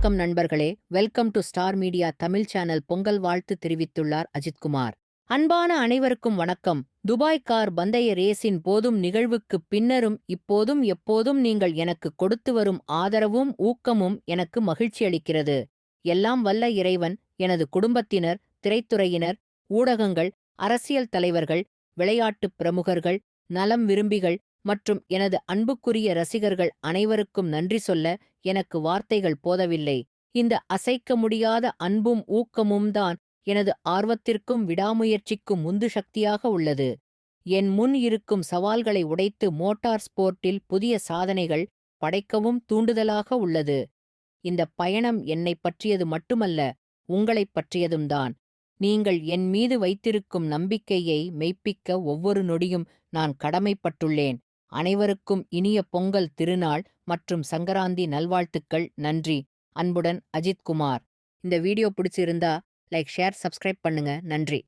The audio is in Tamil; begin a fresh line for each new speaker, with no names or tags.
வணக்கம் நண்பர்களே, welcome to star media Tamil channel. Pongal வாழ்த்து தெரிவித்துள்ளார் அஜித்குமார். அன்பான அனைவருக்கும் வணக்கம். துபாய் கார் பந்தய ரேஸின் போதும் நிகழ்வுக்குப் பின்னரும் இப்போதும் எப்போதும் நீங்கள் எனக்கு கொடுத்து வரும் ஆதரவும் ஊக்கமும் எனக்கு மகிழ்ச்சியளிக்கிறது. எல்லாம் வல்ல இறைவன், எனது குடும்பத்தினர், திரைத்துறையினர், ஊடகங்கள், அரசியல் தலைவர்கள், விளையாட்டுப் பிரமுகர்கள், நலம் விரும்பிகள் மற்றும் எனது அன்புக்குரிய ரசிகர்கள் அனைவருக்கும் நன்றி சொல்ல எனக்கு வார்த்தைகள் போதவில்லை. இந்த அசைக்க முடியாத அன்பும் ஊக்கமும் தான் எனது ஆர்வத்திற்கும் விடாமுயற்சிக்கும் உந்து சக்தியாக உள்ளது. என் முன் இருக்கும் சவால்களை உடைத்து மோட்டார் ஸ்போர்ட்டில் புதிய சாதனைகள் படைக்கவும் தூண்டுதலாக உள்ளது. இந்த பயணம் என்னைப் பற்றியது மட்டுமல்ல, உங்களைப் பற்றியதும்தான். நீங்கள் என் மீது வைத்திருக்கும் நம்பிக்கையை மெய்ப்பிக்க ஒவ்வொரு நொடியும் நான் கடமைப்பட்டுள்ளேன். அனைவருக்கும் இனிய பொங்கல் திருநாள் மற்றும் சங்கராந்தி நல்வாழ்த்துக்கள். நன்றி. அன்புடன் அஜித்குமார். இந்த வீடியோ பிடிச்சிருந்தா லைக், ஷேர், சப்ஸ்கிரைப் பண்ணுங்க. நன்றி.